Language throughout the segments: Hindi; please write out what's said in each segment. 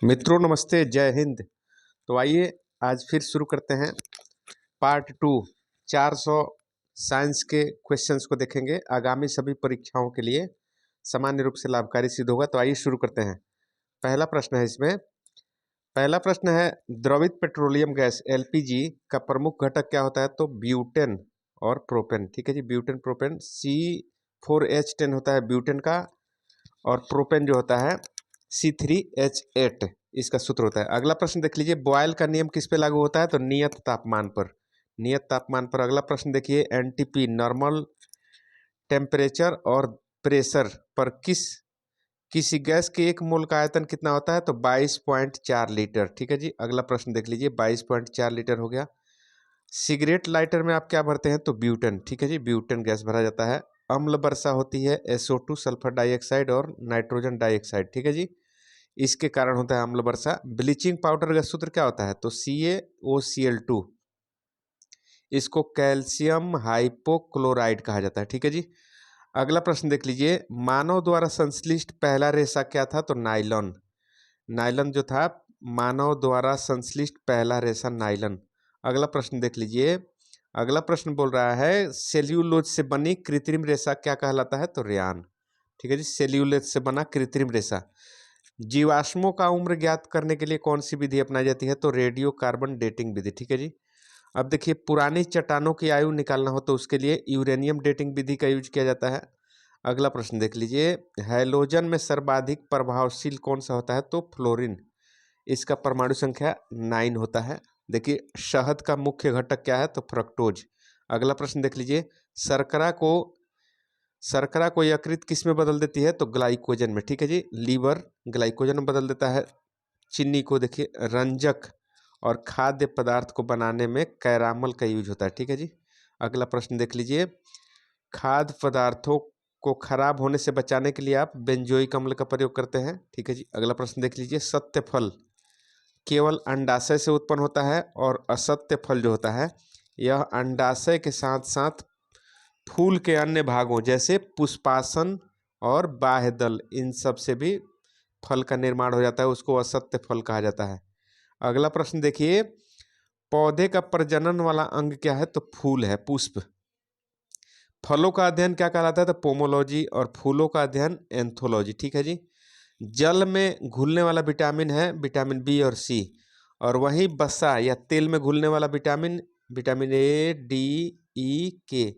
मित्रों नमस्ते, जय हिंद। तो आइए आज फिर शुरू करते हैं पार्ट 2। 400 साइंस के क्वेश्चंस को देखेंगे। आगामी सभी परीक्षाओं के लिए सामान्य रूप से लाभकारी सिद्ध होगा। तो आइए शुरू करते हैं। पहला प्रश्न है इसमें। पहला प्रश्न है, द्रवित पेट्रोलियम गैस एलपीजी का प्रमुख घटक क्या होता है? तो ब्यूटेन और प्रोपेन। ठीक है जी, ब्यूटेन प्रोपेन। C4H10 होता है ब्यूटेन का, और प्रोपेन जो होता है C3H8 इसका सूत्र होता है। अगला प्रश्न देख लीजिए, बॉयल का नियम किस पे लागू होता है? तो नियत तापमान पर। नियत तापमान पर। अगला प्रश्न देखिए, एनटीपी नॉर्मल टेम्परेचर और प्रेशर पर किसी गैस के एक मोल का आयतन कितना होता है? तो 22.4 लीटर। ठीक है जी। अगला प्रश्न देख लीजिए, 22.4 लीटर हो गया। सिगरेट लाइटर में आप क्या भरते हैं? तो ब्यूटेन। ठीक है जी, ब्यूटेन गैस भरा जाता है। अम्ल वर्षा होती है SO2 सल्फर डाइऑक्साइड और नाइट्रोजन डाइऑक्साइड। ठीक है जी, इसके कारण होता है अम्ल वर्षा। ब्लीचिंग पाउडर का सूत्र क्या होता है? तो CaOCl2। इसको कैल्शियम हाइपोक्लोराइड कहा जाता है। ठीक है जी। अगला प्रश्न देख लीजिए, मानव द्वारा संश्लिष्ट पहला रेशा क्या था? तो नायलॉन। नायलॉन जो था, मानव द्वारा संश्लिष्ट पहला रेशा नायलॉन। अगला प्रश्न देख लीजिए। अगला प्रश्न बोल रहा है, सेल्यूलोज से बनी कृत्रिम रेशा क्या कहलाता है? तो रेयान। ठीक है जी, सेल्यूलोज से बना कृत्रिम रेशा। जीवाश्मों का उम्र ज्ञात करने के लिए कौन सी विधि अपनाई जाती है? तो रेडियो कार्बन डेटिंग विधि। ठीक है जी। अब देखिए, पुरानी चट्टानों की आयु निकालना हो तो उसके लिए यूरेनियम डेटिंग विधि का यूज किया जाता है। अगला प्रश्न देख लीजिए, हैलोजन में सर्वाधिक प्रभावशील कौन सा होता है? तो फ्लोरीन। इसका परमाणु संख्या 9 होता है। देखिए, शहद का मुख्य घटक क्या है? तो फ्रक्टोज। अगला प्रश्न देख लीजिए, शर्करा को शर्करा को यकृत किस में बदल देती है? तो ग्लाइकोजन में। ठीक है जी, लीवर ग्लाइकोजन में बदल देता है। चीनी को देखिए रंजक और खाद्य पदार्थ को बनाने में कैरामल का यूज होता है। ठीक है जी। अगला प्रश्न देख लीजिए, खाद्य पदार्थों को खराब होने से बचाने के लिए आप बेंजोइक अम्ल का प्रयोग करते हैं। ठीक है जी। अगला प्रश्न देख लीजिए, सत्य फल केवल अंडाशय से उत्पन्न होता है, और असत्य फल जो होता है यह अंडाशय के साथ साथ फूल के अन्य भागों जैसे पुष्पासन और बाह्य दल, इन सब से भी फल का निर्माण हो जाता है, उसको असत्य फल कहा जाता है। अगला प्रश्न देखिए, पौधे का प्रजनन वाला अंग क्या है? तो फूल है, पुष्प। फलों का अध्ययन क्या कहलाता है? तो पोमोलॉजी। और फूलों का अध्ययन एंथोलॉजी। ठीक है जी। जल में घुलने वाला विटामिन है विटामिन बी और सी, और वहीं वसा या तेल में घुलने वाला vitamin vitamin A D E के।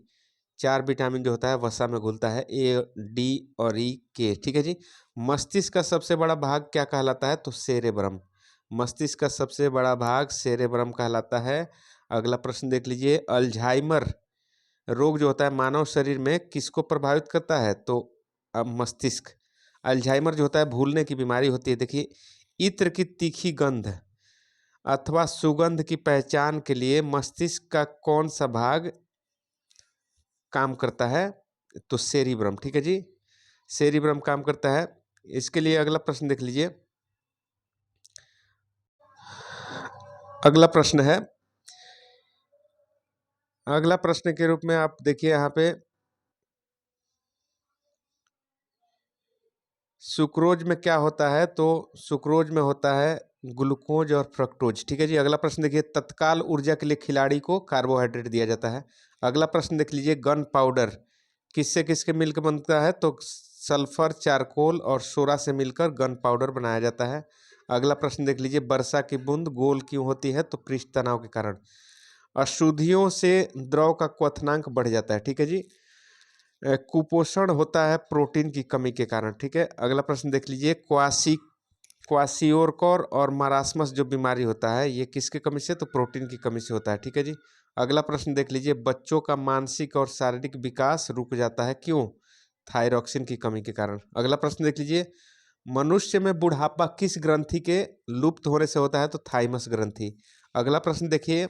4 विटामिन जो होता है वसा में घुलता है, ए डी और ई के। ठीक है जी। मस्तिष्क का सबसे बड़ा भाग क्या कहलाता है? तो सेरेब्रम। मस्तिष्क का सबसे बड़ा भाग सेरेब्रम कहलाता है। अगला प्रश्न देख लीजिए, अल्जाइमर रोग जो होता है मानव शरीर में किसको प्रभावित करता है? तो मस्तिष्क। अल्जाइमर जो होता है भूलने की बीमारी होती है। देखिए, इत्र की तीखी गंध अथवा सुगंध की पहचान के लिए मस्तिष्क का कौन सा भाग काम करता है? तो सेरिब्रम। ठीक है जी, सेरिब्रम काम करता है। इसके लिए अगला प्रश्न देख लीजिए। अगला प्रश्न है, अगला प्रश्न के रूप में आप देखिए यहाँ पे, सुक्रोज में क्या होता है? तो सुक्रोज में होता है ग्लूकोज और फ्रक्टोज। ठीक है जी। अगला प्रश्न देखिए, तत्काल ऊर्जा के लिए खिलाड़ी को कार्बोहाइड्रेट दिया जाता है। अगला प्रश्न देख लीजिए, गन पाउडर किससे किसके मिलकर बनता है? तो सल्फर, चारकोल और सोडा से मिलकर गन पाउडर बनाया जाता है। अगला प्रश्न देख लीजिए, वर्षा की बूंद गोल क्यों होती है? तो पृष्ठ तनाव के कारण। अशुद्धियों से द्रव का क्वथनांक बढ़ जाता है। ठीक है जी। कुपोषण होता है प्रोटीन की कमी के कारण। ठीक है। अगला प्रश्न देख लीजिए, क्वासियोरकोर और मारास्मस जो बीमारी होता है ये किसकी कमी से? तो प्रोटीन की कमी से होता है। ठीक है जी। अगला प्रश्न देख लीजिए, बच्चों का मानसिक और शारीरिक विकास रुक जाता है, क्यों? थायरॉक्सिन की कमी के कारण। अगला प्रश्न देख लीजिए, मनुष्य में बुढ़ापा किस ग्रंथि के लुप्त होने से होता है? तो थाइमस ग्रंथि। अगला प्रश्न देखिए,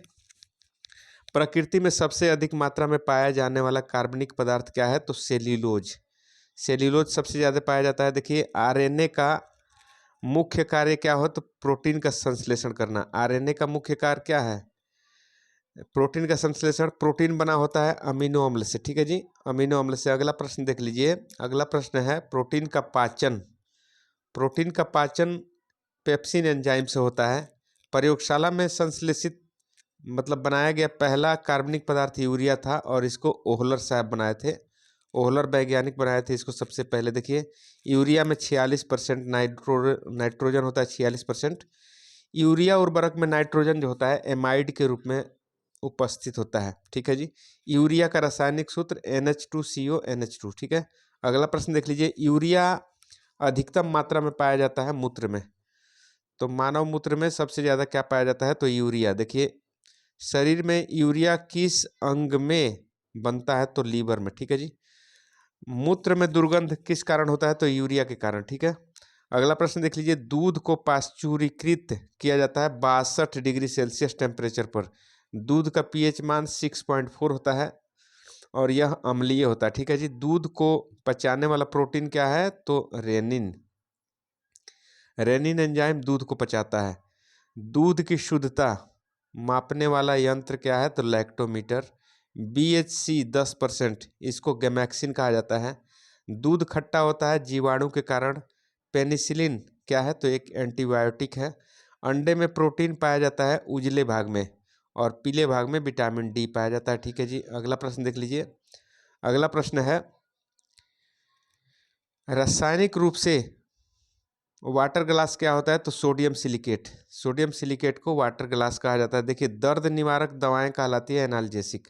प्रकृति में सबसे अधिक मात्रा में पाया जाने वाला कार्बनिक पदार्थ क्या है? तो सेल्यूलोज। सेल्यूलोज सबसे ज़्यादा पाया जाता है। देखिए, आरएनए का मुख्य कार्य क्या हो? तो प्रोटीन का संश्लेषण करना। आरएनए का मुख्य कार्य क्या है? प्रोटीन का संश्लेषण। प्रोटीन बना होता है अमीनो अम्ल से। ठीक है जी, अमीनो अम्ल से। अगला प्रश्न देख लीजिए। अगला प्रश्न है, प्रोटीन का पाचन पेप्सिन एंजाइम से होता है। प्रयोगशाला में संश्लेषित मतलब बनाया गया पहला कार्बनिक पदार्थ यूरिया था और इसको ओहलर साहब बनाए थे। ओहलर वैज्ञानिक बनाए थे इसको सबसे पहले। देखिए यूरिया में 46% नाइट्रोजन होता है, 46%। यूरिया उर्वरक में नाइट्रोजन जो होता है एमाइड के रूप में उपस्थित होता है। ठीक है जी। यूरिया का रासायनिक सूत्र NH2CO NH2। ठीक है। अगला प्रश्न देख लीजिए, यूरिया अधिकतम मात्रा में पाया जाता है मूत्र में। तो मानव मूत्र में सबसे ज्यादा क्या पाया जाता है? तो यूरिया। देखिए शरीर में यूरिया किस अंग में बनता है? तो लीवर में। ठीक है जी। मूत्र में दुर्गंध किस कारण होता है? तो यूरिया के कारण। ठीक है। अगला प्रश्न देख लीजिए, दूध को पाश्चुरीकृत किया जाता है 62 डिग्री सेल्सियस टेम्परेचर पर। दूध का पीएच मान 6.4 होता है और यह अम्लीय होता है। ठीक है जी। दूध को पचाने वाला प्रोटीन क्या है? तो रेनिन। रेनिन एंजाइम दूध को पचाता है। दूध की शुद्धता मापने वाला यंत्र क्या है? तो लैक्टोमीटर। BHC 10%, इसको गैमैक्सिन कहा जाता है। दूध खट्टा होता है जीवाणु के कारण। पेनिसिलिन क्या है? तो एक एंटीबायोटिक है। अंडे में प्रोटीन पाया जाता है उजले भाग में और पीले भाग में विटामिन डी पाया जाता है। ठीक है जी। अगला प्रश्न देख लीजिए। अगला प्रश्न है, रासायनिक रूप से वाटर ग्लास क्या होता है? तो सोडियम सिलिकेट। सोडियम सिलिकेट को वाटर ग्लास कहा जाता है। देखिए दर्द निवारक दवाएं कहलाती है एनाल्जेसिक।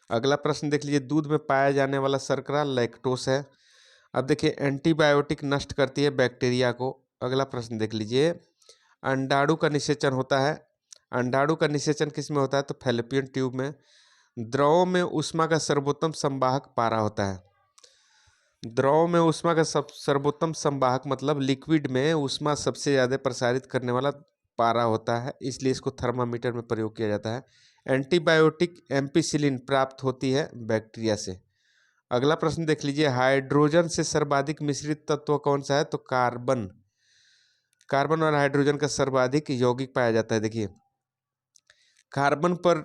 अगला प्रश्न देख लीजिए, दूध में पाया जाने वाला शर्करा लैक्टोस है। अब देखिए एंटीबायोटिक नष्ट करती है बैक्टीरिया को। अगला प्रश्न देख लीजिए, अंडाणु का निषेचन होता है। अंडाणु का निषेचन किस में होता है? तो फैलोपियन ट्यूब में। द्रव में ऊष्मा का सर्वोत्तम संवाहक पारा होता है। द्रव में ऊष्मा का सर्वोत्तम संवाहक मतलब लिक्विड में ऊष्मा सबसे ज़्यादा प्रसारित करने वाला पारा होता है, इसलिए इसको थर्मामीटर में प्रयोग किया जाता है। एंटीबायोटिक एम्पिसिलिन प्राप्त होती है बैक्टीरिया से। अगला प्रश्न देख लीजिए, हाइड्रोजन से सर्वाधिक मिश्रित तत्व कौन सा है? तो कार्बन। कार्बन और हाइड्रोजन का सर्वाधिक यौगिक पाया जाता है। देखिए कार्बन पर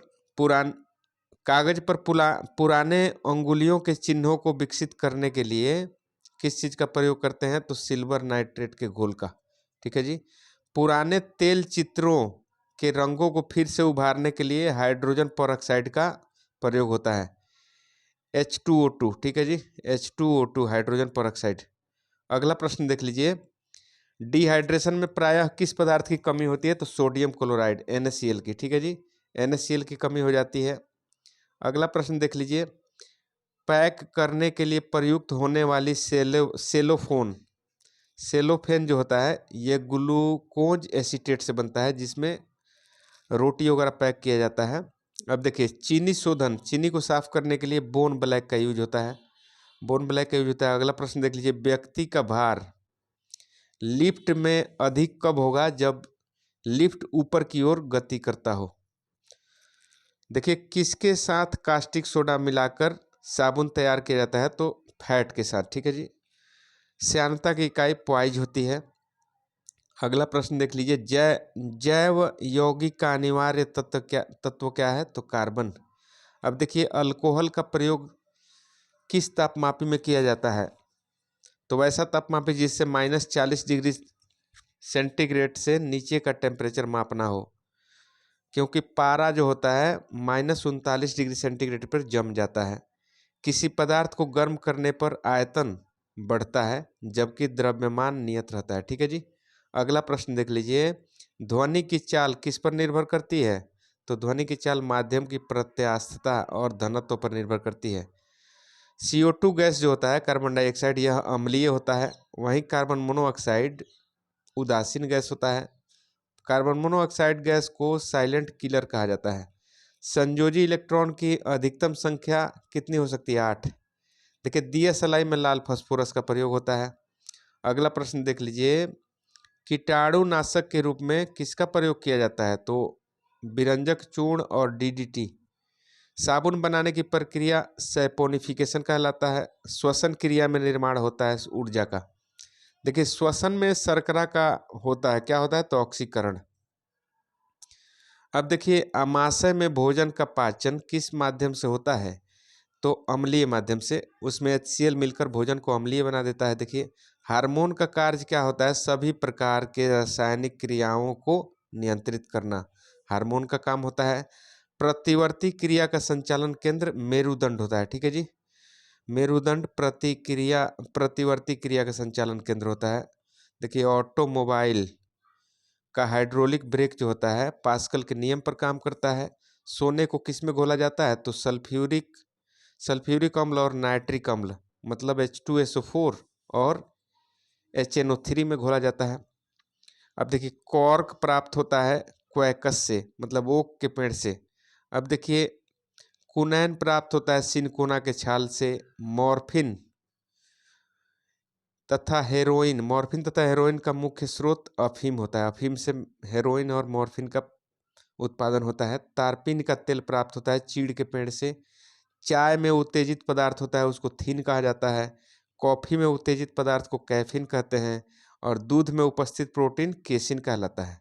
कागज पर पुराने अंगुलियों के चिन्हों को विकसित करने के लिए किस चीज का प्रयोग करते हैं? तो सिल्वर नाइट्रेट के घोल का। ठीक है जी। पुराने तेल चित्रों के रंगों को फिर से उभारने के लिए हाइड्रोजन पेरोक्साइड का प्रयोग होता है, H2O2। ठीक है जी। H2O2 hydrogen peroxide. अगला प्रश्न देख लीजिए, डिहाइड्रेशन में प्रायः किस पदार्थ की कमी होती है? तो सोडियम क्लोराइड NaCl की। ठीक है जी। NaCl की कमी हो जाती है। अगला प्रश्न देख लीजिए, पैक करने के लिए प्रयुक्त होने वाली सेलोफेन जो होता है ये ग्लूकोज एसीटेट से बनता है, जिसमें रोटी वगैरह पैक किया जाता है। अब देखिए चीनी शोधन, चीनी को साफ करने के लिए बोन ब्लैक का यूज होता है। बोन ब्लैक का यूज होता है। अगला प्रश्न देख लीजिए, व्यक्ति का भार लिफ्ट में अधिक कब होगा? जब लिफ्ट ऊपर की ओर गति करता हो। देखिए किसके साथ कास्टिक सोडा मिलाकर साबुन तैयार किया जाता है? तो फैट के साथ। ठीक है जी। श्यानता की इकाई पॉइज होती है। अगला प्रश्न देख लीजिए, जैव यौगिक का अनिवार्य तत्व क्या है? तो कार्बन। अब देखिए अल्कोहल का प्रयोग किस तापमापी में किया जाता है? तो वैसा तापमापी जिससे -40 डिग्री सेंटीग्रेड से नीचे का टेम्परेचर मापना हो, क्योंकि पारा जो होता है -39 डिग्री सेंटीग्रेड पर जम जाता है। किसी पदार्थ को गर्म करने पर आयतन बढ़ता है जबकि द्रव्यमान नियत रहता है। ठीक है जी। अगला प्रश्न देख लीजिए, ध्वनि की चाल किस पर निर्भर करती है? तो ध्वनि की चाल माध्यम की प्रत्यास्थता और घनत्व पर निर्भर करती है। CO2 गैस जो होता है कार्बन डाइऑक्साइड, यह अम्लीय होता है। वहीं कार्बन मोनोऑक्साइड उदासीन गैस होता है। कार्बन मोनोऑक्साइड गैस को साइलेंट किलर कहा जाता है। संयोजी इलेक्ट्रॉन की अधिकतम संख्या कितनी हो सकती है? 8। देखिए दिया सलाई में लाल फास्फोरस का प्रयोग होता है। अगला प्रश्न देख लीजिए, कीटाणुनाशक के रूप में किसका प्रयोग किया जाता है? तो विरंजक चूर्ण और DDT। साबुन बनाने की प्रक्रिया सैपोनिफिकेशन कहलाता है। श्वसन क्रिया में निर्माण होता है ऊर्जा का। देखिए श्वसन में शर्करा का होता है, क्या होता है? तो ऑक्सीकरण। अब देखिए आमाशय में भोजन का पाचन किस माध्यम से होता है? तो अम्लीय माध्यम से। उसमें HCl मिलकर भोजन को अम्लीय बना देता है। देखिए हार्मोन का कार्य क्या होता है? सभी प्रकार के रासायनिक क्रियाओं को नियंत्रित करना हार्मोन का काम होता है। प्रतिवर्ती क्रिया का संचालन केंद्र मेरुदंड होता है, ठीक है जी। मेरुदंड प्रतिवर्ती क्रिया का संचालन केंद्र होता है। देखिए ऑटोमोबाइल का हाइड्रोलिक ब्रेक जो होता है पास्कल के नियम पर काम करता है। सोने को किस में घोला जाता है? तो सल्फ्यूरिक अम्ल और नाइट्रिक अम्ल, मतलब H2SO4 और HNO3 में घोला जाता है। अब देखिए कॉर्क प्राप्त होता है क्वैकस से, मतलब ओक के पेड़ से। अब देखिए कुनैन प्राप्त होता है सिनकोना के छाल से। मॉर्फिन तथा हेरोइन का मुख्य स्रोत अफीम होता है। अफीम से हेरोइन और मॉर्फिन का उत्पादन होता है। तारपीन का तेल प्राप्त होता है चीड़ के पेड़ से। चाय में उत्तेजित पदार्थ होता है उसको थीन कहा जाता है। कॉफी में उत्तेजित पदार्थ को कैफीन कहते हैं। और दूध में उपस्थित प्रोटीन केसिन कहलाता है।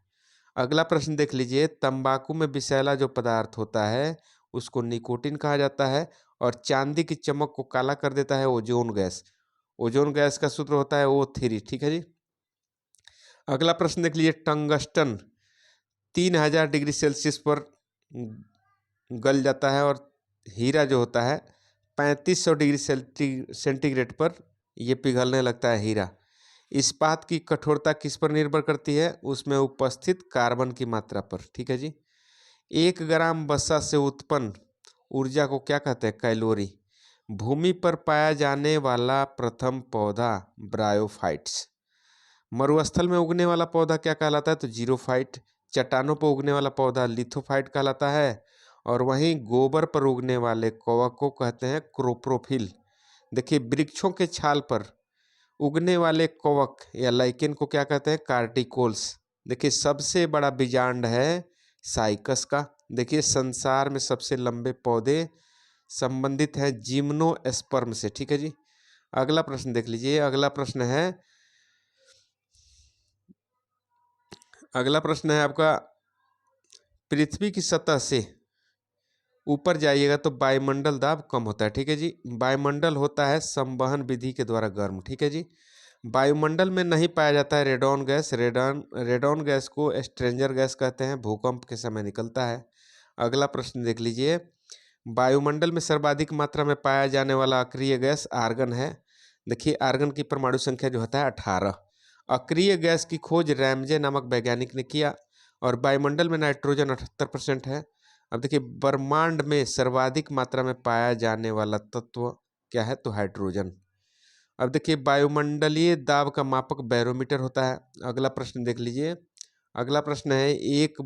अगला प्रश्न देख लीजिए, तंबाकू में विषैला जो पदार्थ होता है उसको निकोटिन कहा जाता है। और चांदी की चमक को काला कर देता है ओजोन गैस। ओजोन गैस का सूत्र होता है O3, ठीक है जी। अगला प्रश्न देख लीजिए, टंगस्टन 3000 डिग्री सेल्सियस पर गल जाता है और हीरा जो होता है 3500 डिग्री सेंटीग्रेड पर ये पिघलने लगता है हीरा। इस्पात की कठोरता किस पर निर्भर करती है? उसमें उपस्थित कार्बन की मात्रा पर, ठीक है जी। 1 ग्राम वसा से उत्पन्न ऊर्जा को क्या कहते हैं? कैलोरी। भूमि पर पाया जाने वाला प्रथम पौधा ब्रायोफाइट्स। मरुस्थल में उगने वाला पौधा क्या कहलाता है? तो जीरोफाइट। चट्टानों पर उगने वाला पौधा लिथोफाइट कहलाता है। और वहीं गोबर पर उगने वाले कवक को कहते हैं क्रोप्रोफिल। देखिए वृक्षों के छाल पर उगने वाले कवक या लाइकेन को क्या कहते हैं? कार्टिकोल्स। देखिए सबसे बड़ा बीजांड है साइकस का। देखिए संसार में सबसे लंबे पौधे संबंधित हैं जिम्नोस्पर्म से, ठीक है जी। अगला प्रश्न देख लीजिए। अगला प्रश्न है आपका, पृथ्वी की सतह से ऊपर जाइएगा तो वायुमंडल दाब कम होता है, ठीक है जी। वायुमंडल होता है संवहन विधि के द्वारा गर्म, ठीक है जी। वायुमंडल में नहीं पाया जाता है रेडॉन गैस। रेडॉन गैस को स्ट्रेंजर गैस कहते हैं, भूकंप के समय निकलता है। अगला प्रश्न देख लीजिए, वायुमंडल में सर्वाधिक मात्रा में पाया जाने वाला अक्रिय गैस आर्गन है। देखिए आर्गन की परमाणु संख्या जो होता है 18। अक्रिय गैस की खोज रैमजे नामक वैज्ञानिक ने किया। और वायुमंडल में नाइट्रोजन 78% है। अब देखिए ब्रह्मांड में सर्वाधिक मात्रा में पाया जाने वाला तत्व क्या है? तो हाइड्रोजन। अब देखिए वायुमंडलीय दाब का मापक बैरोमीटर होता है। अगला प्रश्न देख लीजिए। अगला प्रश्न है, एक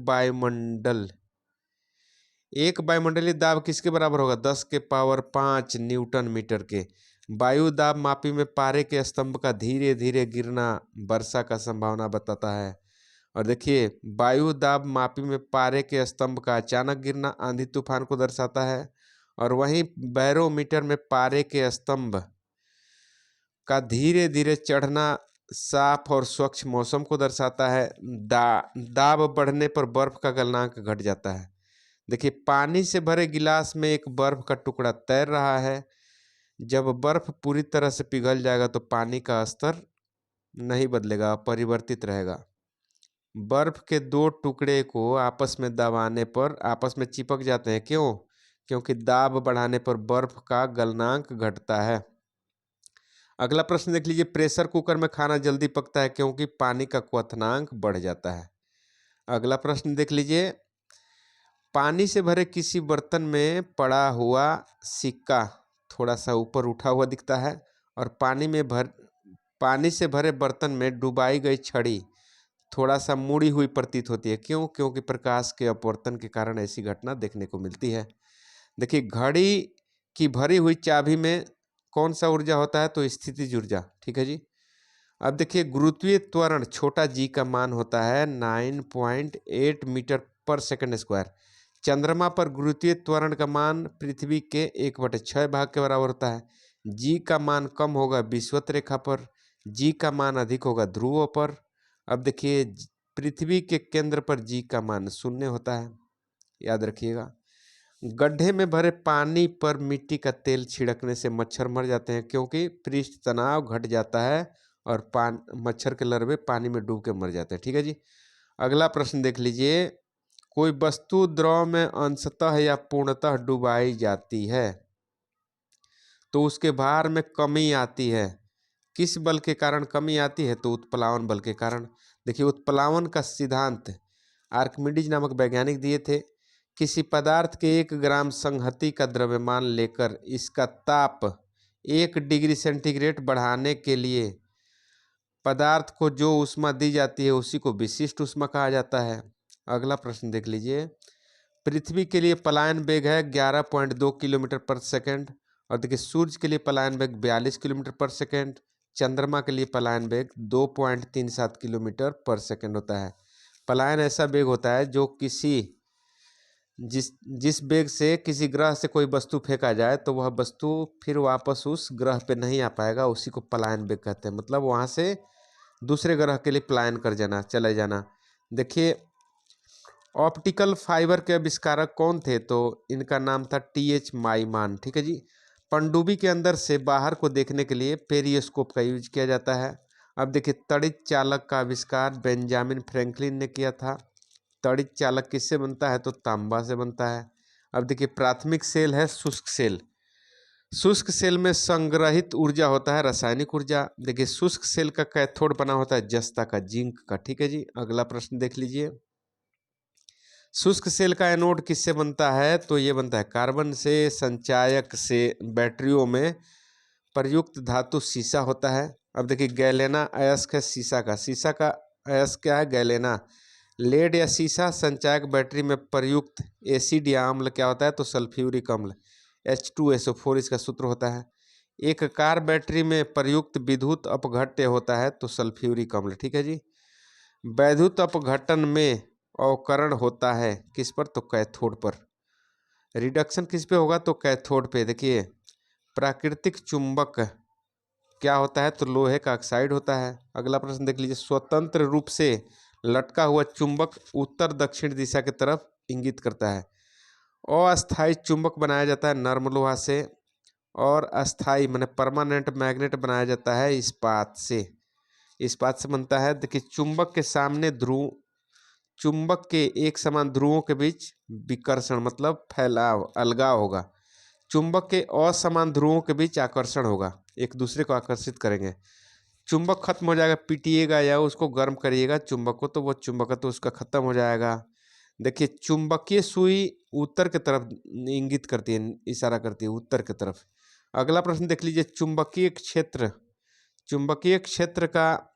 वायुमंडलीय दाब किसके बराबर होगा? 10⁵ न्यूटन मीटर के। वायु दाब मापी में पारे के स्तंभ का धीरे धीरे गिरना वर्षा का संभावना बताता है। और देखिए वायु दाब मापी में पारे के स्तंभ का अचानक गिरना आंधी तूफान को दर्शाता है। और वहीं बैरोमीटर में पारे के स्तंभ का धीरे धीरे चढ़ना साफ और स्वच्छ मौसम को दर्शाता है। दाब बढ़ने पर बर्फ का गलनांक घट जाता है। देखिए पानी से भरे गिलास में एक बर्फ का टुकड़ा तैर रहा है। जब बर्फ पूरी तरह से पिघल जाएगा तो पानी का स्तर नहीं बदलेगा, परिवर्तित रहेगा। बर्फ के 2 टुकड़े को आपस में दबाने पर आपस में चिपक जाते हैं, क्यों? क्योंकि दाब बढ़ाने पर बर्फ का गलनांक घटता है। अगला प्रश्न देख लीजिए, प्रेशर कुकर में खाना जल्दी पकता है क्योंकि पानी का क्वथनांक बढ़ जाता है। अगला प्रश्न देख लीजिए, पानी से भरे किसी बर्तन में पड़ा हुआ सिक्का थोड़ा सा ऊपर उठा हुआ दिखता है। और पानी से भरे बर्तन में डुबाई गई छड़ी थोड़ा सा मुड़ी हुई प्रतीत होती है, क्यों? क्योंकि प्रकाश के अपवर्तन के कारण ऐसी घटना देखने को मिलती है। देखिए घड़ी की भरी हुई चाबी में कौन सा ऊर्जा होता है? तो स्थितिज ऊर्जा, ठीक है जी। अब देखिए गुरुत्वीय त्वरण छोटा जी का मान होता है 9.8 मीटर पर सेकंड स्क्वायर। चंद्रमा पर गुरुत्वीय त्वरण का मान पृथ्वी के 1/6 भाग के बराबर होता है। जी का मान कम होगा विषुवत रेखा पर, जी का मान अधिक होगा ध्रुवों पर। अब देखिए पृथ्वी के केंद्र पर जी का मान 0 होता है, याद रखिएगा। गड्ढे में भरे पानी पर मिट्टी का तेल छिड़कने से मच्छर मर जाते हैं क्योंकि पृष्ठ तनाव घट जाता है और मच्छर के लार्वे पानी में डूब के मर जाते हैं। ठीक है जी। अगला प्रश्न देख लीजिए, कोई वस्तु द्रव में अंशतः या पूर्णतः डुबाई जाती है तो उसके भार में कमी आती है। किस बल के कारण कमी आती है? तो उत्प्लावन बल के कारण। देखिए, उत्प्लावन का सिद्धांत आर्किमिडीज नामक वैज्ञानिक दिए थे। किसी पदार्थ के 1 ग्राम संहति का द्रव्यमान लेकर इसका ताप 1 डिग्री सेंटीग्रेड बढ़ाने के लिए पदार्थ को जो ऊष्मा दी जाती है उसी को विशिष्ट ऊष्मा कहा जाता है। अगला प्रश्न देख लीजिए, पृथ्वी के लिए पलायन वेग है 11.2 किलोमीटर पर सेकंड, और देखिए सूर्य के लिए पलायन वेग 42 किलोमीटर पर सेकंड, चंद्रमा के लिए पलायन वेग 2.37 किलोमीटर पर सेकंड होता है। पलायन ऐसा वेग होता है जो जिस वेग से किसी ग्रह से कोई वस्तु फेंका जाए तो वह वस्तु फिर वापस उस ग्रह पे नहीं आ पाएगा, उसी को पलायन वेग कहते हैं। मतलब वहाँ से दूसरे ग्रह के लिए पलायन कर जाना, चले जाना। देखिए, ऑप्टिकल फाइबर के आविष्कारक कौन थे? तो इनका नाम था टी.एच. माइमान। ठीक है जी। पनडुब्बी के अंदर से बाहर को देखने के लिए पेरियोस्कोप का यूज किया जाता है। अब देखिए, तड़ित चालक का आविष्कार बेंजामिन फ्रैंकलिन ने किया था। तड़ित चालक किससे बनता है? तो तांबा से बनता है। अब देखिए, प्राथमिक सेल है शुष्क सेल। शुष्क सेल में संग्रहित ऊर्जा होता है रासायनिक ऊर्जा। देखिए, शुष्क सेल का कैथोड बना होता है जस्ता का, जिंक का। ठीक है जी। अगला प्रश्न देख लीजिए, शुष्क सेल का एनोड किससे बनता है? तो ये बनता है कार्बन से। संचायक से बैटरियों में प्रयुक्त धातु सीसा होता है। अब देखिए, गैलेना अयस्क है सीसा का। सीसा का अयस्क क्या है? गैलेना। लेड या सीसा संचायक बैटरी में प्रयुक्त एसिड या अम्ल क्या होता है? तो सल्फ्यूरिक अम्ल, H2SO4 इसका सूत्र होता है। एक कार बैटरी में प्रयुक्त विद्युत अपघट्य होता है तो सल्फ्यूरिक अम्ल। ठीक है जी। वैद्युत अपघटन में अवकरण होता है किस पर? तो कैथोड पर। रिडक्शन किस पे होगा? तो कैथोड पे। देखिए, प्राकृतिक चुंबक क्या होता है? तो लोहे का ऑक्साइड होता है। अगला प्रश्न देख लीजिए, स्वतंत्र रूप से लटका हुआ चुंबक उत्तर दक्षिण दिशा की तरफ इंगित करता है। अस्थायी चुंबक बनाया जाता है नर्म लोहा से, और अस्थायी माने परमानेंट मैग्नेट बनाया जाता है इस्पात से। इस्पात से बनता है। देखिए, चुंबक के एक समान ध्रुवों के बीच विकर्षण मतलब फैलाव, अलगाव होगा। चुंबक के असमान ध्रुवों के बीच आकर्षण होगा, एक दूसरे को आकर्षित करेंगे। चुंबक खत्म हो जाएगा, पीटिएगा या उसको गर्म करिएगा चुंबक को, तो वो चुंबक तो उसका खत्म हो जाएगा। देखिए, चुंबकीय सुई उत्तर की तरफ इंगित करती है, इशारा करती है उत्तर की तरफ। अगला प्रश्न देख लीजिए, चुंबकीय क्षेत्र का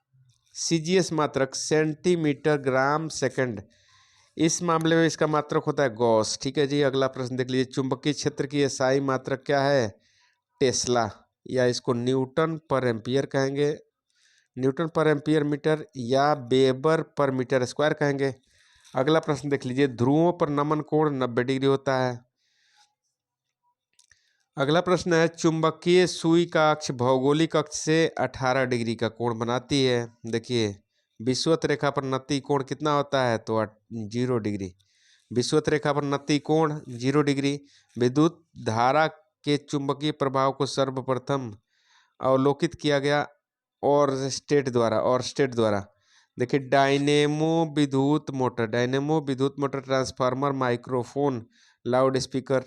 CGS मात्रक सेंटीमीटर ग्राम सेकंड। इस मामले में इसका मात्रक होता है गॉस। ठीक है जी। अगला प्रश्न देख लीजिए, चुंबकीय क्षेत्र की SI मात्रक क्या है? टेस्ला, या इसको न्यूटन पर एम्पियर कहेंगे, न्यूटन पर एम्पियर मीटर, या वेबर पर मीटर स्क्वायर कहेंगे। अगला प्रश्न देख लीजिए, ध्रुवों पर नमन कोण 90 डिग्री होता है। अगला प्रश्न है, चुंबकीय सुई का अक्ष भौगोलिक अक्ष से 18 डिग्री का कोण बनाती है। देखिए, विषुवत रेखा पर नति कोण कितना होता है? तो 0 डिग्री। विषुवत रेखा पर नति कोण 0 डिग्री। विद्युत धारा के चुंबकीय प्रभाव को सर्वप्रथम अवलोकित किया गया ओरस्टेड द्वारा। देखिए, डायनेमो विद्युत motor, transformer, microphone, loud speaker,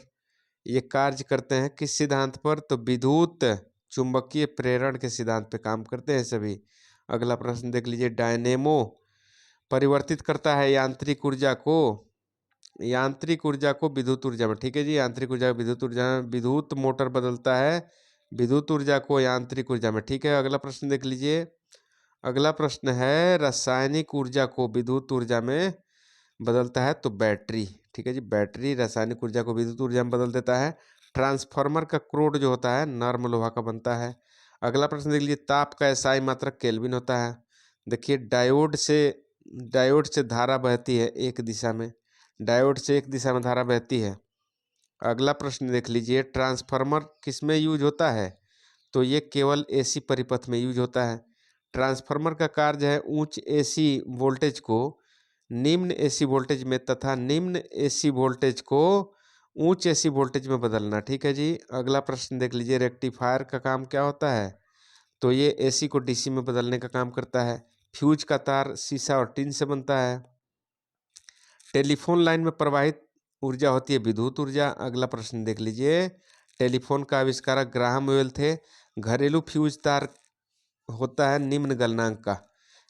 ये कार्य करते हैं किस सिद्धांत पर? तो विद्युत चुंबकीय प्रेरण के सिद्धांत पे काम करते हैं सभी। अगला प्रश्न देख लीजिए, डायनेमो परिवर्तित करता है यांत्रिक ऊर्जा को विद्युत ऊर्जा में। ठीक है जी। यांत्रिक ऊर्जा विद्युत ऊर्जा में, विद्युत मोटर बदलता है विद्युत ऊर्जा को यांत्रिक ऊर्जा में। ठीक है। अगला प्रश्न देख लीजिए, अगला प्रश्न है, रासायनिक ऊर्जा को विद्युत ऊर्जा में बदलता है तो बैटरी। ठीक है जी। बैटरी रासायनिक ऊर्जा को विद्युत ऊर्जा में बदल देता है। ट्रांसफार्मर का क्रोड जो होता है नर्म लोहा का बनता है। अगला प्रश्न देख लीजिए, ताप का SI मात्रक केल्विन होता है। देखिए, डायोड से धारा बहती है एक दिशा में, धारा बहती है। अगला प्रश्न देख लीजिए, ट्रांसफार्मर किस में यूज होता है? तो ये केवल AC परिपथ में यूज होता है। ट्रांसफार्मर का कार्य है उच्च AC वोल्टेज को निम्न AC वोल्टेज में तथा निम्न AC वोल्टेज को उच्च AC वोल्टेज में बदलना। ठीक है जी। अगला प्रश्न देख लीजिए, रेक्टिफायर का काम क्या होता है? तो ये AC को DC में बदलने का काम करता है। फ्यूज का तार शीशा और टीन से बनता है। टेलीफोन लाइन में प्रवाहित ऊर्जा होती है विद्युत ऊर्जा। अगला प्रश्न देख लीजिए। टेलीफोन का आविष्कारक ग्राहम बेल थे। घरेलू फ्यूज तार होता है निम्न गलनांक का।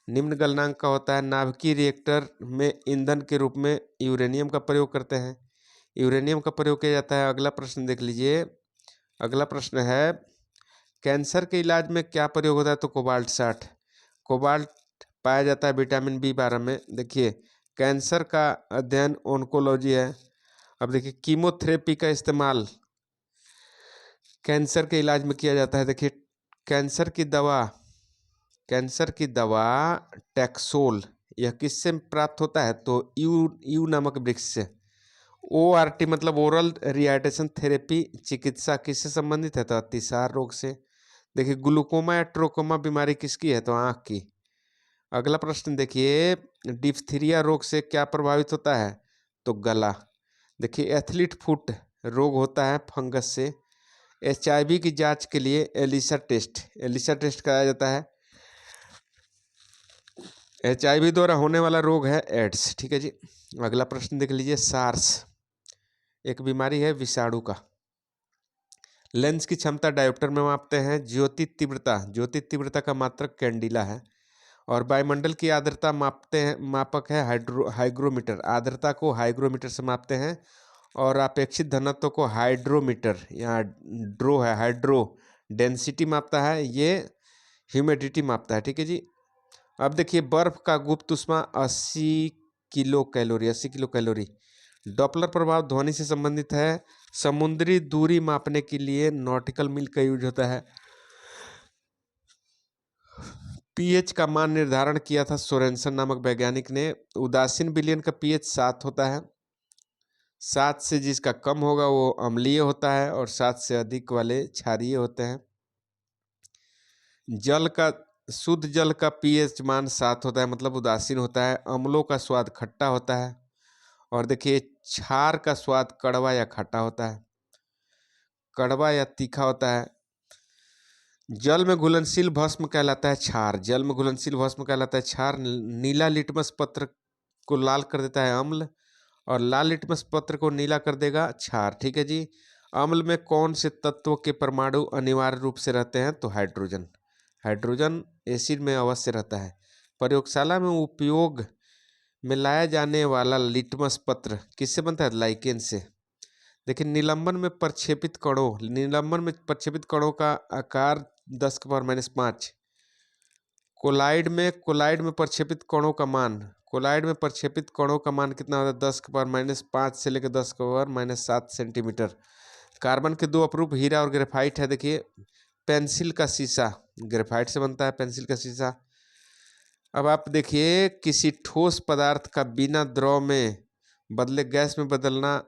निम्न गलनांक का होता है। नाभिकीय रिएक्टर में ईंधन के रूप में यूरेनियम का प्रयोग करते हैं। यूरेनियम का प्रयोग किया जाता है। अगला प्रश्न देख लीजिए। अगला प्रश्न है कैंसर के इलाज में क्या प्रयोग होता है? तो कोबाल्ट 60। कोबाल्ट पाया जाता है विटामिन B12 में। देखिए कैंसर का अध्ययन ओंकोलॉजी है। अब देखिए कीमोथेरेपी का इस्तेमाल कैंसर के इलाज में किया जाता है। देखिए कैंसर की दवा टैक्सोल यह किससे प्राप्त होता है? तो यू नामक वृक्ष से। ORT मतलब ओरल रिहाइड्रेशन थेरेपी चिकित्सा किससे संबंधित है? तो अतिसार रोग से। देखिए ग्लूकोमा या ट्रोकोमा बीमारी किसकी है? तो आँख की। अगला प्रश्न देखिए डिप्थीरिया रोग से क्या प्रभावित होता है? तो गला। देखिए एथलीट फुट रोग होता है फंगस से। HIV की जांच के लिए एलिसा टेस्ट कराया जाता है। HIV द्वारा होने वाला रोग है एड्स। ठीक है जी। अगला प्रश्न देख लीजिए सार्स एक बीमारी है विषाणु का। लेंस की क्षमता डायोप्टर में मापते हैं। ज्योति तीव्रता का मात्रक कैंडिला है। और वायुमंडल की आर्द्रता मापक है हाइग्रोमीटर। आर्द्रता को हाइग्रोमीटर से मापते हैं। और अपेक्षित घनत्व को हाइड्रोमीटर, यहाँ ड्रो है हाइड्रो डेंसिटी मापता है, ये ह्यूमिडिटी मापता है। ठीक है जी। अब देखिए बर्फ का गुप्त ऊष्मा 80 किलो कैलोरी। डॉपलर प्रभाव ध्वनि से संबंधित है। समुद्री दूरी मापने के लिए नॉटिकल मील का यूज होता है। pH का मान निर्धारण किया था सोरेनसन नामक वैज्ञानिक ने। उदासीन विलयन का pH 7 होता है। 7 से जिसका कम होगा वो अम्लीय होता है और 7 से अधिक वाले क्षारीय होते हैं। शुद्ध जल का pH मान 7 होता है मतलब उदासीन होता है। अम्लों का स्वाद खट्टा होता है। और देखिए क्षार का स्वाद कड़वा या खट्टा होता है, कड़वा या तीखा होता है। जल में घुलनशील भस्म कहलाता है क्षार। नीला लिटमस पत्र को लाल कर देता है अम्ल, और लाल लिटमस पत्र को नीला कर देगा क्षार। ठीक है जी। अम्ल में कौन से तत्व के परमाणु अनिवार्य रूप से रहते हैं? तो हाइड्रोजन एसिड में अवश्य रहता है। प्रयोगशाला में उपयोग में लाया जाने वाला लिटमस पत्र किससे बनता है? लाइकेन से। देखिए निलंबन में प्रक्षेपित कणों का आकार 10⁻⁵। कोलाइड में प्रक्षेपित कणों का मान कितना होता है? 10⁻⁵ से लेकर 10⁻⁷ सेंटीमीटर। कार्बन के दो अपरूप हीरा और ग्रेफाइट है। देखिए पेंसिल का शीशा ग्रेफाइट से बनता है, पेंसिल का शीशा। अब आप देखिए किसी ठोस पदार्थ का बिना द्रव में बदले गैस में बदलना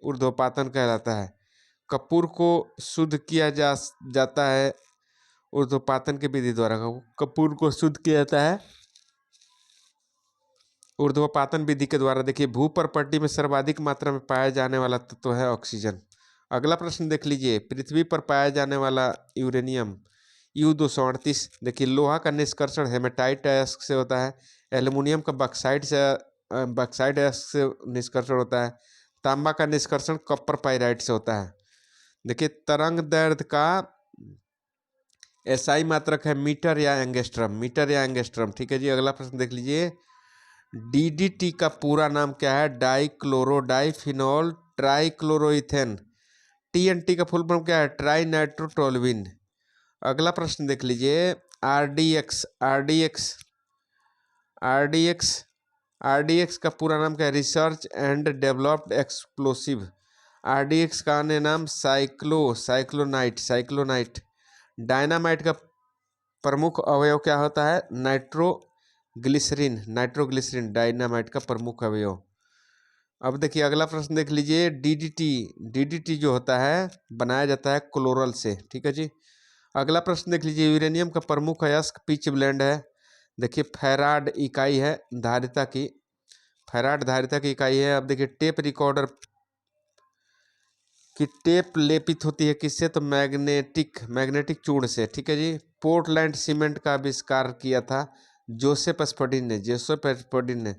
ऊर्ध्वपातन कहलाता है। कपूर को शुद्ध किया जाता है ऊर्ध्वपातन की विधि द्वारा। कपूर को शुद्ध किया जाता है ऊर्ध्वपातन विधि के द्वारा। देखिए भूपर्पटी में सर्वाधिक मात्रा में पाया जाने वाला तत्व है ऑक्सीजन। अगला प्रश्न देख लीजिए पृथ्वी पर पाया जाने वाला यूरेनियम U-238। देखिए लोहा का निष्कर्षण हेमेटाइट अयस्क से होता है। एल्युमिनियम का बक्साइट अयस्क से निष्कर्षण होता है। तांबा का निष्कर्षण कॉपर पाइराइट से होता है। देखिए तरंग दैर्ध्य का SI मात्रक है मीटर या एंगस्ट्रम। ठीक है जी। अगला प्रश्न देख लीजिए DDT का पूरा नाम क्या है? डाइक्लोरोडाइफिनॉल ट्राइक्लोरोइथेन। TNT का फुल फॉर्म क्या है? Try nitrotoluene. अगला प्रश्न देख लीजिए RDX का पूरा नाम क्या है? Research and developed explosive. RDX का अन्य नाम साइक्लोनाइट। डायनामाइट का प्रमुख अवयव क्या होता है? नाइट्रोग्लिसरीन डायनामाइट का प्रमुख अवयव। अब देखिए अगला प्रश्न देख लीजिए DDT जो होता है बनाया जाता है क्लोरल से। ठीक है जी। अगला प्रश्न देख लीजिए यूरेनियम का प्रमुख अयस्क पिच ब्लेंड है। देखिए फैराड इकाई है धारिता की इकाई है। अब देखिए टेप रिकॉर्डर की टेप लेपित होती है किससे? तो मैग्नेटिक चूर्ण से। ठीक है जी। पोर्टलैंड सीमेंट का आविष्कार किया था जोसेफ एस्पर्डिन ने।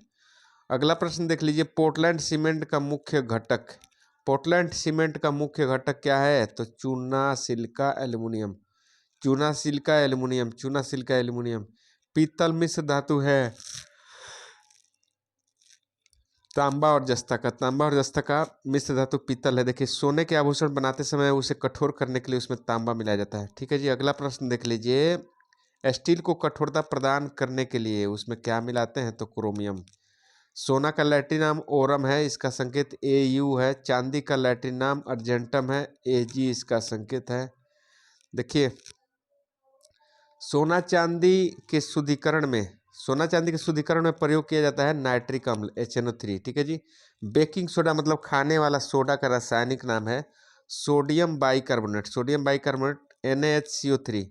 अगला प्रश्न देख लीजिए, पोर्टलैंड सीमेंट का मुख्य घटक। पोर्टलैंड सीमेंट का मुख्य घटक क्या है? तो चूना सिलिका एल्यूमिनियम। चूना सिलिका एल्यूमिनियम। पीतल मिश्र धातु है तांबा और जस्ता का मिश्र धातु पीतल है। देखिए, सोने के आभूषण बनाते समय उसे कठोर करने के लिए उसमें तांबा मिलाया जाता है। ठीक है जी। अगला प्रश्न देख लीजिए, स्टील को कठोरता प्रदान करने के लिए उसमें क्या मिलाते हैं? तो क्रोमियम। सोना का लैटिन नाम ओरम है, इसका संकेत Au है। चांदी का लैटिन नाम अर्जेंटम है, Ag इसका संकेत है। देखिए, सोना चांदी के शुद्धिकरण में प्रयोग किया जाता है नाइट्रिक अम्ल HNO3। ठीक है जी। बेकिंग सोडा मतलब खाने वाला सोडा का रासायनिक नाम है सोडियम बाइकार्बोनेट NaHCO3।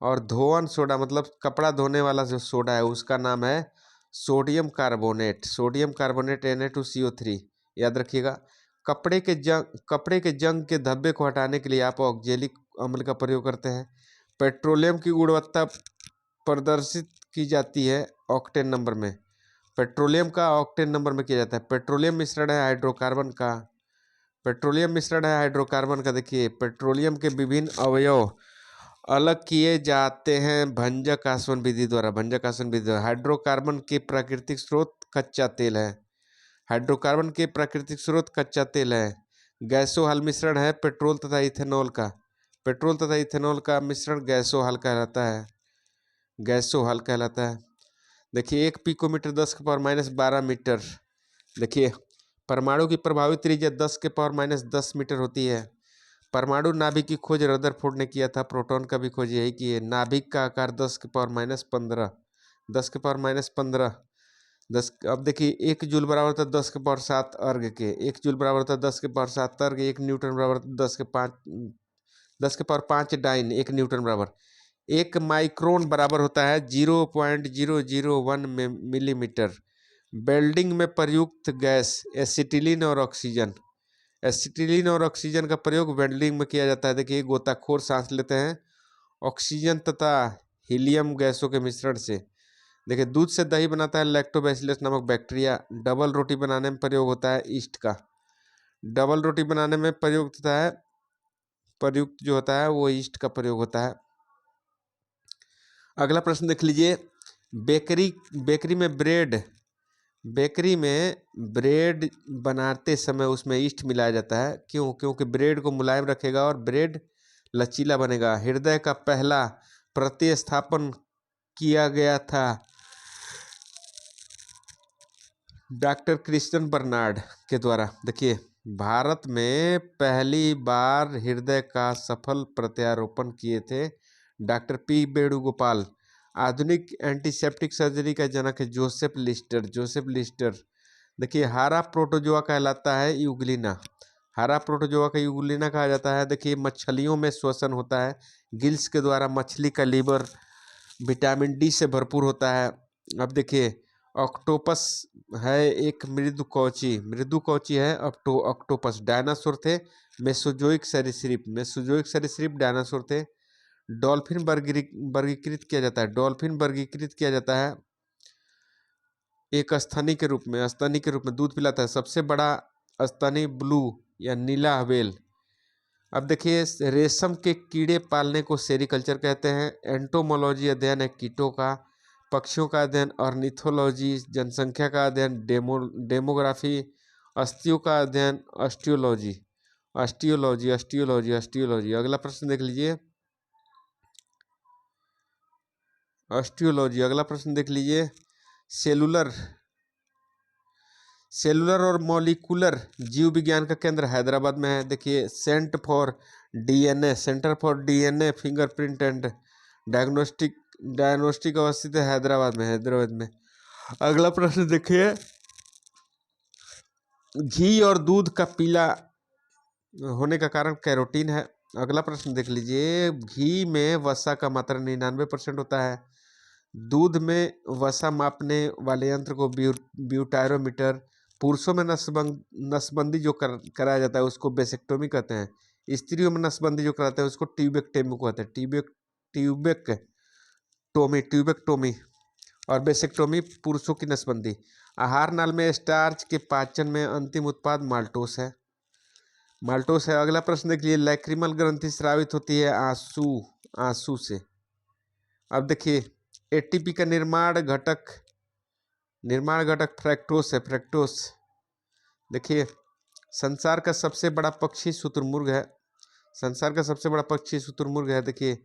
और धोवन सोडा मतलब कपड़ा धोने वाला जो सोडा है उसका नाम है सोडियम कार्बोनेट Na2CO3। याद रखिएगा। कपड़े के जंग के धब्बे को हटाने के लिए आप ऑक्जेलिक अम्ल का प्रयोग करते हैं। पेट्रोलियम की गुणवत्ता प्रदर्शित की जाती है ऑक्टेन नंबर में। पेट्रोलियम का ऑक्टेन नंबर में किया जाता है। पेट्रोलियम मिश्रण है हाइड्रोकार्बन का। देखिए, पेट्रोलियम के विभिन्न अवयव अलग किए जाते हैं भंजक आसवन विधि द्वारा। हाइड्रोकार्बन के प्राकृतिक स्रोत कच्चा तेल है। गैसो हल मिश्रण है पेट्रोल तथा इथेनॉल का मिश्रण गैसो हल कहलाता है। देखिए, 1 पिकोमीटर 10⁻⁻12 मीटर। देखिए, परमाणु की प्रभावी त्रिज्या 10⁻−10 मीटर होती है। परमाणु नाभिक की खोज रदरफोर्ड ने किया था। प्रोटॉन का भी खोज यही की है। नाभिक का आकार 10⁻−15। अब देखिए, 1 जूल बराबर होता है 10⁻7 अर्ग के। 1 जूल बराबर होता है 10⁻7 अर्ग। 1 न्यूटन बराबर 10⁻5 डाइन 1 न्यूटन बराबर। 1 माइक्रोन बराबर होता है 0.001 मिलीमीटर। वेल्डिंग में प्रयुक्त गैस एसिटिलीन और ऑक्सीजन का प्रयोग वेल्डिंग में किया जाता है। देखिए, गोताखोर सांस लेते हैं ऑक्सीजन तथा हीलियम गैसों के मिश्रण से। देखिए, दूध से दही बनाता है लैक्टोबैसिलस नामक बैक्टीरिया। डबल रोटी बनाने में प्रयोग होता है ईस्ट का। डबल रोटी बनाने में प्रयुक्त जो होता है वो ईस्ट का प्रयोग होता है। अगला प्रश्न देख लीजिए, बेकरी में ब्रेड बनाते समय उसमें ईस्ट मिलाया जाता है। क्यों? क्योंकि ब्रेड को मुलायम रखेगा और ब्रेड लचीला बनेगा। हृदय का पहला प्रतिस्थापन किया गया था डॉक्टर क्रिश्चियन बर्नार्ड के द्वारा। देखिए, भारत में पहली बार हृदय का सफल प्रत्यारोपण किए थे डॉक्टर P वेणुगोपाल। आधुनिक एंटीसेप्टिक सर्जरी का जनक है जोसेफ लिस्टर। देखिए, हरा प्रोटोजोआ कहलाता है यूग्लिना। कहा जाता है। देखिए, मछलियों में श्वसन होता है गिल्स के द्वारा। मछली का लीवर विटामिन D से भरपूर होता है। अब देखिए, ऑक्टोपस है एक मृदु कवची है ऑक्टोपस। डायनासोर थे मेसोजोइक सरीसृप डायनासोर थे। डॉल्फिन वर्गीकृत किया जाता है एक स्तनी के रूप में दूध पिलाता है। सबसे बड़ा स्तनी ब्लू या नीला व्हेल। अब देखिए, रेशम के कीड़े पालने को सेरिकल्चर कहते हैं। एंटोमोलॉजी अध्ययन है कीटों का। पक्षियों का अध्ययन ऑर्निथोलॉजी। जनसंख्या का अध्ययन डेमोग्राफी। अस्थियों का अध्ययन ऑस्टियोलॉजी। अगला प्रश्न देख लीजिए, सेलुलर और मॉलिक्यूलर जीव विज्ञान का केंद्र हैदराबाद में है। देखिए, centre for DNA fingerprint and diagnostic अवस्थित है हैदराबाद में। अगला प्रश्न देखिए, घी और दूध का पीला होने का कारण कैरोटीन है। अगला प्रश्न देख लीजिए, घी में वसा का मात्रा 99% होता है। दूध में वसा मापने वाले यंत्र को ब्यूटायरोमीटर। पुरुषों में नसबंदी जो कराया जाता है उसको बेसेक्टोमी कहते हैं। स्त्रियों में नसबंदी जो कराते हैं उसको ट्यूबेक्टेमी कहते हैं। ट्यूबेक्टोमी और बेसेक्टोमी पुरुषों की नसबंदी। आहार नाल में स्टार्च के पाचन में अंतिम उत्पाद माल्टोस है। अगला प्रश्न देख लीजिए, लैक्रिमल ग्रंथि स्रावित होती है आंसू से। अब देखिए, एटीपी का निर्माण घटक फ्रैक्टोस है। देखिए, संसार का सबसे बड़ा पक्षी शुतुरमुर्ग है। देखिए,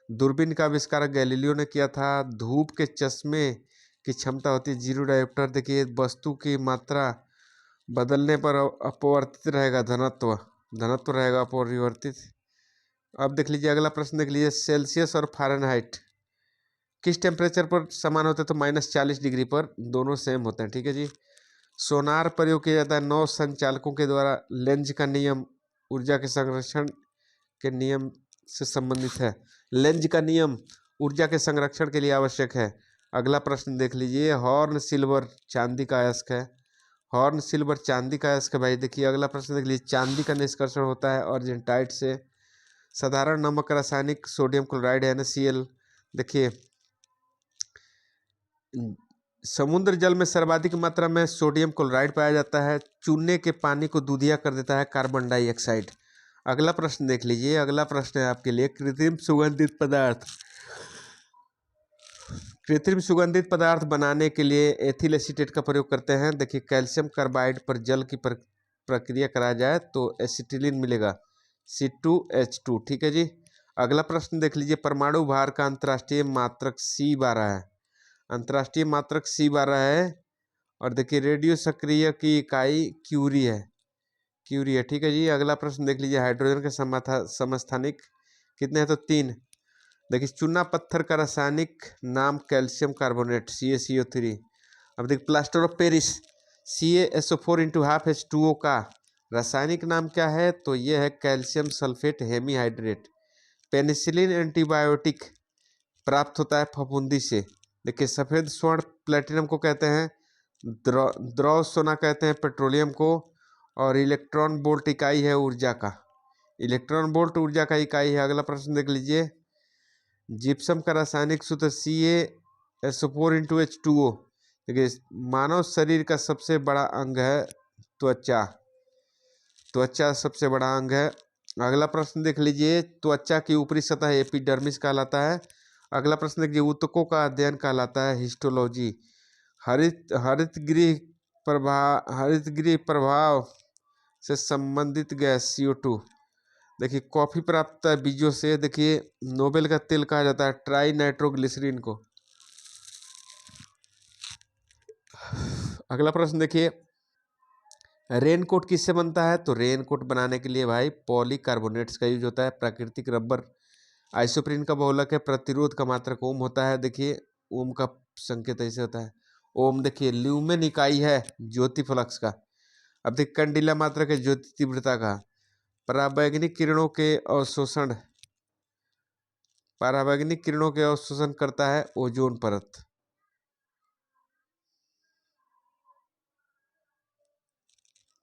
दूरबीन का आविष्कार गैलीलियो ने किया था। धूप के चश्मे की क्षमता होती है 0 डायोप्टर। देखिए, वस्तु की मात्रा बदलने पर अपवर्तित रहेगा धनत्व रहेगा अपरिवर्तित। अब देख लीजिए, अगला प्रश्न देख लीजिए, सेल्सियस और फ़ारेनहाइट किस टेम्परेचर पर समान होते हैं? तो -40 डिग्री पर दोनों सेम होते हैं। ठीक है जी। सोनार प्रयोग किया जाता है नौ संचालकों के द्वारा। लेंज का नियम ऊर्जा के संरक्षण के नियम से संबंधित है। लेंज का नियम ऊर्जा के संरक्षण के लिए आवश्यक है। अगला प्रश्न देख लीजिए, हॉर्न सिल्वर चांदी का अयस्क है। भाई देखिए, अगला प्रश्न देख लीजिए, चांदी का निष्कर्षण होता है अर्जेंटाइट से। साधारण नमक रासायनिक सोडियम क्लोराइड NaCl। देखिए, समुद्र जल में सर्वाधिक मात्रा में सोडियम क्लोराइड पाया जाता है। चूने के पानी को दूधिया कर देता है कार्बन डाइऑक्साइड। अगला प्रश्न देख लीजिए, अगला प्रश्न है आपके लिए, कृत्रिम सुगंधित पदार्थ बनाने के लिए एथिल एसीटेट का प्रयोग करते हैं। देखिए, कैल्शियम कार्बाइड पर जल की प्रक्रिया कराया जाए तो एसिटिलीन मिलेगा C2H2। ठीक है जी। अगला प्रश्न देख लीजिए, परमाणु भार का अंतर्राष्ट्रीय मात्रक C12 है। और देखिए, रेडियो सक्रिय की इकाई क्यूरी है। ठीक है जी। अगला प्रश्न देख लीजिए, हाइड्रोजन के समस्थानिक कितने हैं? तो 3। देखिए, चूना पत्थर का रासायनिक नाम कैल्शियम कार्बोनेट CaCO3। अब देखिए, plaster of Paris CaSO4 × 2H2O का रासायनिक नाम क्या है? तो ये है calcium sulphate hemihydrate. Penicillin antibiotic प्राप्त होता है फफूंदी से। देखिए, सफ़ेद स्वर्ण प्लेटिनम को कहते हैं, द्रव सोना कहते हैं पेट्रोलियम को। और इलेक्ट्रॉन वोल्ट इकाई है ऊर्जा का। अगला प्रश्न देख लीजिए, जिप्सम का रासायनिक सूत्र CaSO4 × H2O। देखिए, मानव शरीर का सबसे बड़ा अंग है त्वचा सबसे बड़ा अंग है। अगला प्रश्न देख लीजिए, त्वचा की ऊपरी सतह एपिडर्मिस कहलाता है। अगला प्रश्न देखिए, ऊतकों का अध्ययन कहलाता है हिस्टोलॉजी। हरितगृह प्रभाव से संबंधित गैस CO2। देखिए, कॉफी प्राप्त होता है बीजों से। देखिए, नोबेल का तेल कहा जाता है ट्राई नाइट्रोग्लिसरीन को। अगला प्रश्न देखिए, रेनकोट किससे बनता है? तो रेनकोट बनाने के लिए भाई पॉलीकार्बोनेट्स का यूज होता है। प्राकृतिक रबर आइसोप्रीन का बहुलक है। प्रतिरोध का मात्रक ओम होता है। देखिए, ओम का संकेत ऐसे होता है ओम। देखिए, ल्यूमेन इकाई है ज्योति फ्लक्स का। अब देखिए, कैंडिला मात्रक है ज्योति तीव्रता का। पराबैंगनी किरणों के अवशोषण करता है ओजोन परत।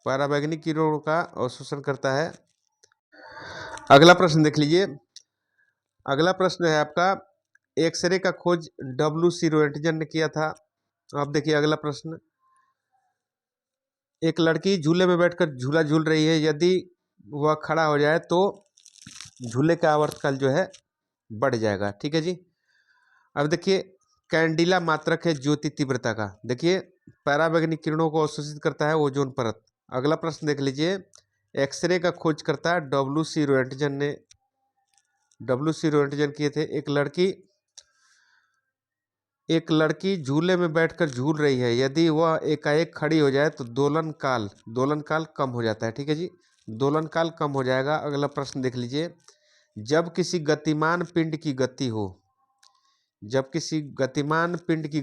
पराबैंगनी किरणों का अवशोषण करता है। अगला प्रश्न देख लीजिए, अगला प्रश्न है आपका, एक्सरे का खोज WC रोएंटजन ने किया था। अब देखिए, अगला प्रश्न, एक लड़की झूले में बैठकर झूला झूल रही है। यदि वह खड़ा हो जाए तो झूले का आवर्तकाल जो है बढ़ जाएगा। ठीक है जी। अब देखिए, कैंडिला मात्रक है ज्योति तीव्रता का। देखिए, पराबैंगनी किरणों को अवशोषित करता है ओजोन परत। अगला प्रश्न देख लीजिए, एक्सरे का खोज करता है WC रोएंटजन किए थे। एक लड़की झूले में बैठकर झूल रही है। यदि वह एकाएक खड़ी हो जाए तो दोलन काल कम हो जाता है। ठीक है जी, दोलन काल कम हो जाएगा। अगला प्रश्न देख लीजिए, जब किसी गतिमान पिंड की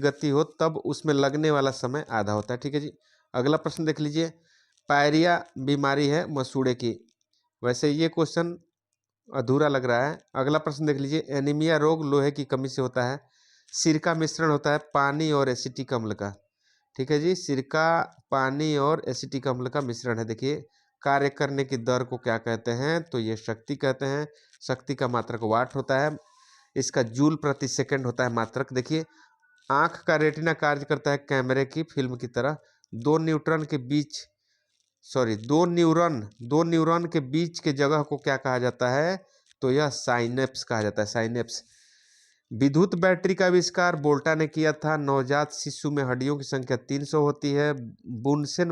गति हो तब उसमें लगने वाला समय आधा होता है। ठीक है जी। अगला प्रश्न देख लीजिए, पायरिया बीमारी है मसूड़े की। वैसे ये क्वेश्चन अधूरा लग रहा है। अगला प्रश्न देख लीजिए, एनीमिया रोग लोहे की कमी से होता है। सिरका मिश्रण होता है पानी और एसिटिक अम्ल का। ठीक है जी, सिरका पानी और एसिटिक अम्ल का मिश्रण है। देखिए, कार्य करने की दर को क्या कहते हैं? तो ये शक्ति कहते हैं। शक्ति का मात्रक वाट होता है। इसका जूल प्रति सेकंड होता है मात्रक। देखिए आँख का रेटिना कार्य करता है कैमरे की फिल्म की तरह। दो न्यूरॉन दो न्यूरॉन के बीच के जगह को क्या कहा जाता है, तो यह साइनेप्स कहा जाता है, साइनेप्स। विद्युत बैटरी का आविष्कार वोल्टा ने किया था। नवजात शिशु में हड्डियों की संख्या 300 होती है। बुनसेन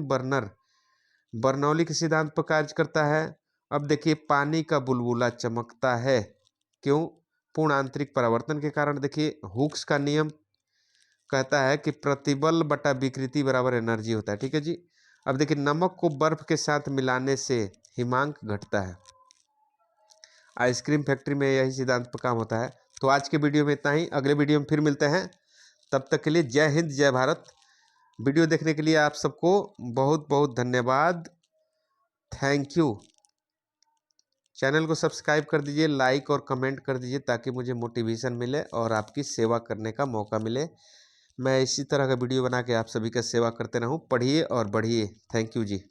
बर्नौली के सिद्धांत पर कार्य करता है। अब देखिए पानी का बुलबुला चमकता है, क्यों? पूर्ण आंतरिक परावर्तन के कारण। देखिए हुक्स का नियम कहता है कि प्रतिबल बटा विकृति बराबर एनर्जी होता है, ठीक है जी। अब देखिए नमक को बर्फ के साथ मिलाने से हिमांक घटता है। आइसक्रीम फैक्ट्री में यही सिद्धांत पर काम होता है। तो आज के वीडियो में इतना ही, अगले वीडियो में फिर मिलते हैं। तब तक के लिए जय हिंद जय भारत। वीडियो देखने के लिए आप सबको बहुत बहुत धन्यवाद, थैंक यू। चैनल को सब्सक्राइब कर दीजिए, लाइक और कमेंट कर दीजिए ताकि मुझे मोटिवेशन मिले और आपकी सेवा करने का मौका मिले। मैं इसी तरह का वीडियो बना के आप सभी का सेवा करते रहूं। पढ़िए और बढ़िए। Thank you ji.